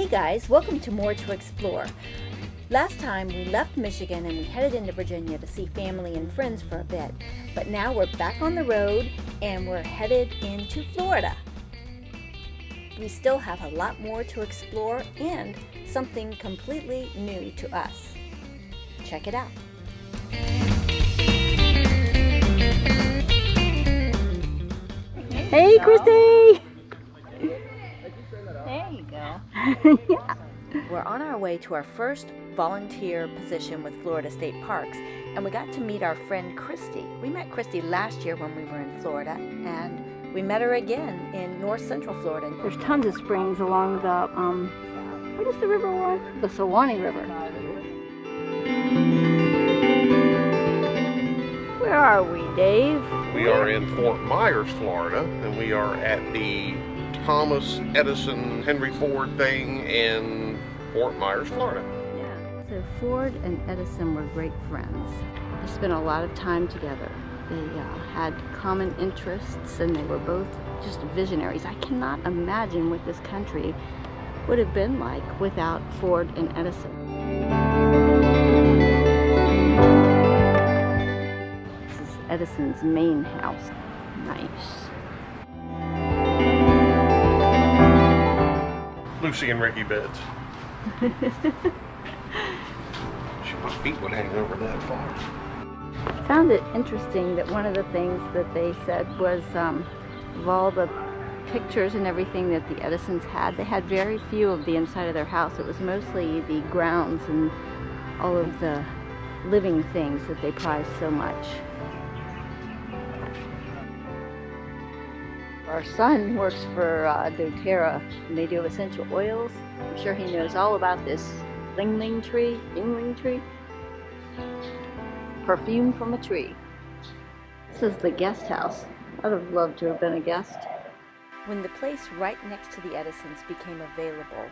Hey guys, welcome to More to Explore. Last time we left Michigan and we headed into Virginia to see family and friends for a bit, but now we're back on the road and we're headed into Florida. We still have a lot more to explore and something completely new to us. Check it out. Hey, Christy! There you go. Yeah. We're on our way to our first volunteer position with Florida State Parks, and we got to meet our friend Christy. We met Christy last year when we were in Florida, and we met her again in north central Florida. There's tons of springs along the, what is the river along? The Suwannee River. Where are we, Dave? We are in Fort Myers, Florida, and we are at the Thomas Edison Henry Ford thing in Fort Myers, Florida. Yeah. So Ford and Edison were great friends. They spent a lot of time together. They had common interests and they were both just visionaries. I cannot imagine what this country would have been like without Ford and Edison. This is Edison's main house. Nice. Lucy and Ricky beds. My feet would hang over that far. I found it interesting that one of the things that they said was of all the pictures and everything that the Edisons had, they had very few of the inside of their house. It was mostly the grounds and all of the living things that they prized so much. Our son works for doTERRA, and they do essential oils. I'm sure he knows all about this yingling tree. Perfume from a tree. This is the guest house. I'd have loved to have been a guest. When the place right next to the Edisons became available,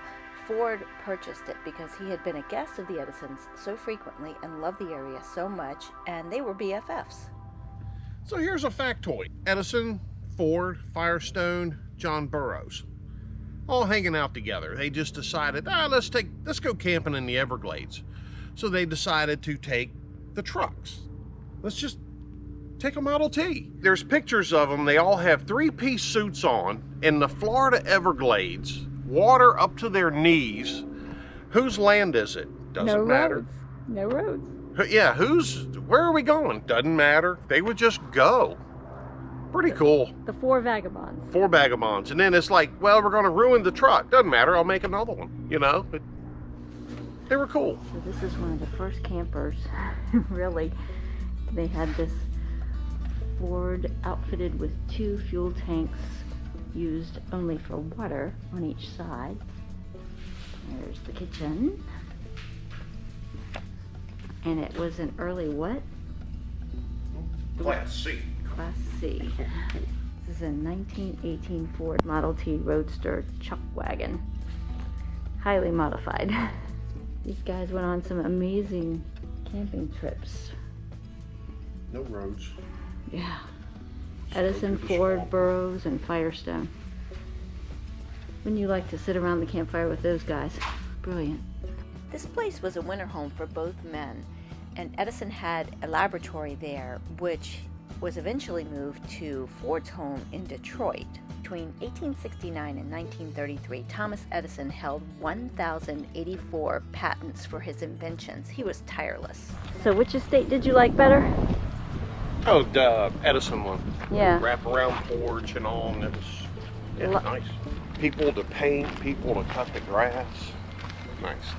Ford purchased it because he had been a guest of the Edisons so frequently and loved the area so much, and they were BFFs. So here's a factoid. Edison, Ford, Firestone, John Burroughs, all hanging out together. They just decided, let's go camping in the Everglades. So they decided to take the trucks. Let's just take a Model T. There's pictures of them. They all have three-piece suits on in the Florida Everglades, water up to their knees. Whose land is it? Doesn't matter. No roads. Yeah, where are we going? Doesn't matter. They would just go. Pretty cool. The four vagabonds. Four vagabonds. And then it's like, well, we're going to ruin the truck. Doesn't matter. I'll make another one. You know? But they were cool. So this is one of the first campers. Really. They had this Ford outfitted with 2 fuel tanks used only for water on each side. There's the kitchen. And it was an early what? Class C. Class C. This is a 1918 Ford Model T Roadster chuck wagon. Highly modified. These guys went on some amazing camping trips. No roads. Yeah. Edison, Ford, Burroughs, and Firestone. Wouldn't you like to sit around the campfire with those guys? Brilliant. This place was a winter home for both men, and Edison had a laboratory there, which was eventually moved to Ford's home in Detroit. Between 1869 and 1933, Thomas Edison held 1,084 patents for his inventions. He was tireless. So which estate did you like better? Oh, the Edison one. Yeah. Wrap around porch and all, and it was nice. People to paint, people to cut the grass. Nice.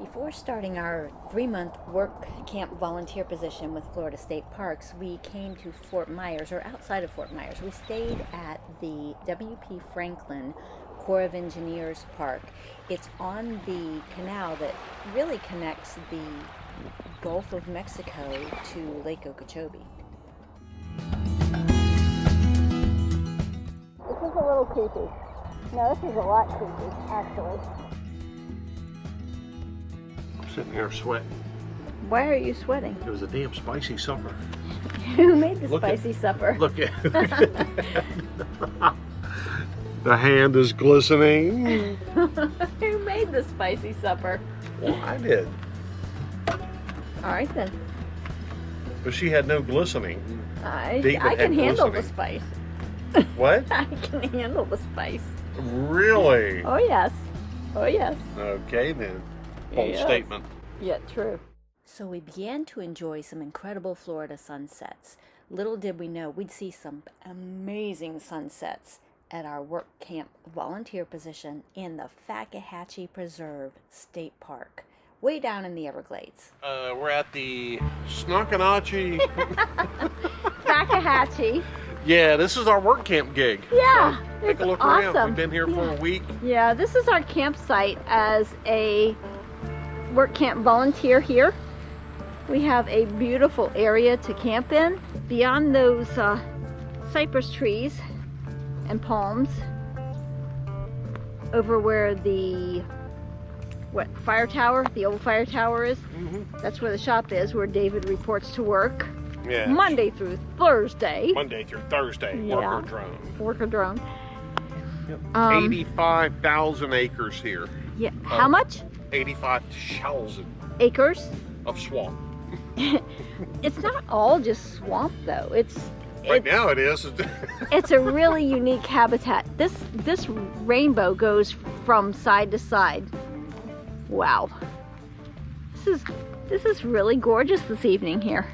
Before starting our 3-month work camp volunteer position with Florida State Parks, we came to Fort Myers, or outside of Fort Myers. We stayed at the W.P. Franklin Corps of Engineers Park. It's on the canal that really connects the Gulf of Mexico to Lake Okeechobee. This is a little creepy. No, this is a lot creepy, actually. I'm sitting here sweating. Why are you sweating? It was a damn spicy supper. Who made the Look at- spicy supper? Look at the hand is glistening. Who made the spicy supper? Well, I did. All right then. But she had no glistening. David I can had handle the glistening. spice. What? I can handle the spice. Really? Oh yes. Oh yes. Okay then. Bold Yes. statement. Yeah, true. So we began to enjoy some incredible Florida sunsets. Little did we know we'd see some amazing sunsets at our work camp volunteer position in the Fakahatchee Preserve State Park, way down in the Everglades. We're at the Snockanachi. Fakahatchee. Yeah, this is our work camp gig. Yeah, So take it's a look awesome. around. We've been here for a week. Yeah, this is our campsite as a work camp volunteer here. We have a beautiful area to camp in. Beyond those cypress trees and palms, over where the fire tower, the old fire tower is, that's where the shop is, where David reports to work. Yeah. Monday through Thursday. Monday through Thursday. Yeah. Worker drone. Worker drone. Yep. Um, 85,000 acres here. Yeah. How much? 85,000 Acres? of swamp. It's not all just swamp though. Right now it is. It's a really unique habitat. This rainbow goes from side to side. Wow. This is really gorgeous this evening here.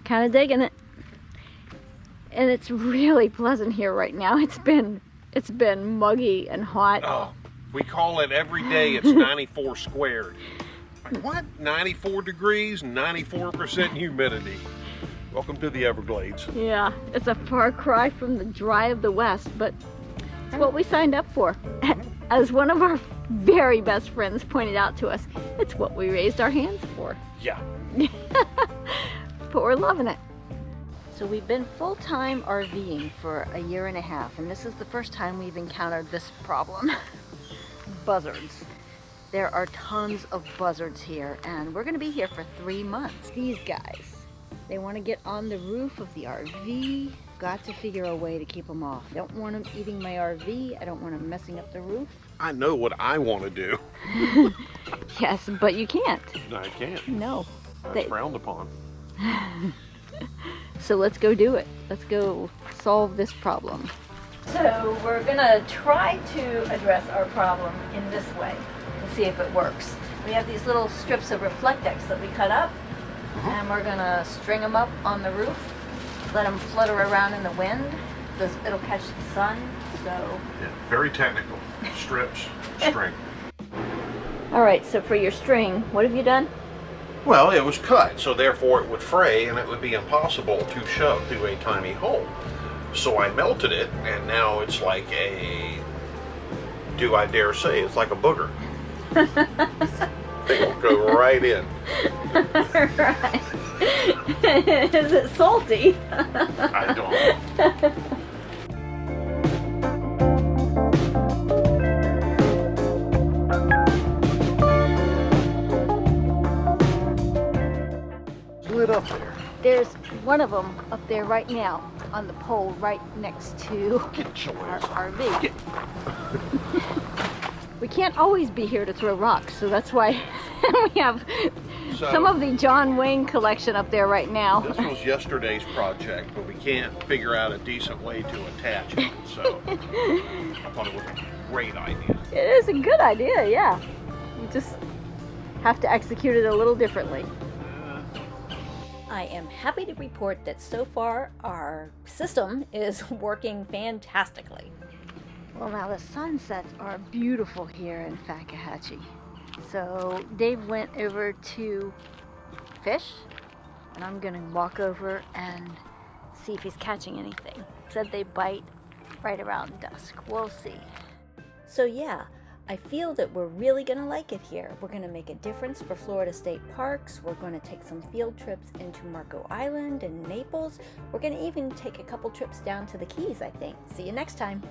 Kind of digging it. And it's really pleasant here right now. It's been muggy and hot. Oh, we call it every day it's 94 squared. Like, what? 94 degrees, 94% humidity. Welcome to the Everglades. Yeah, it's a far cry from the dry of the West, but it's what we signed up for. As one of our very best friends pointed out to us, it's what we raised our hands for. Yeah. But we're loving it. So we've been full-time RVing for a year and a half, and this is the first time we've encountered this problem. Buzzards. There are tons of buzzards here, and we're going to be here for 3 months. These guys, they want to get on the roof of the RV. Got to figure a way to keep them off. Don't want them eating my RV. I don't want them messing up the roof. I know what I want to do. Yes, but you can't. I can't. No. That's frowned upon. So let's go do it. Let's go solve this problem. So we're gonna try to address our problem in this way and see if it works. We have these little strips of Reflectex that we cut up, and we're gonna string them up on the roof, let them flutter around in the wind. It'll catch the sun, so... Yeah, very technical. Strips, string. All right, so for your string, what have you done? Well, it was cut, so therefore it would fray and it would be impossible to shove through a tiny hole. So I melted it, and now it's like a, do I dare say, it's like a booger. It'll go right in. Right. Is it salty? I don't. Lit up there. There's one of them up there right now on the pole right next to Get your our ass. RV. Get. We can't always be here to throw rocks, so that's why we have So, some of the John Wayne collection up there right now. this was yesterday's project, but we can't figure out a decent way to attach it. So I thought it was a great idea. It is a good idea, yeah. You just have to execute it a little differently. I am happy to report that so far our system is working fantastically. Well, now the sunsets are beautiful here in Fakahatchee. So Dave went over to fish, and I'm gonna walk over and see if he's catching anything. Said they bite right around dusk. We'll see. So yeah, I feel that we're really going to like it here. We're going to make a difference for Florida State Parks. We're going to take some field trips into Marco Island and Naples. We're going to even take a couple trips down to the Keys, I think. See you next time.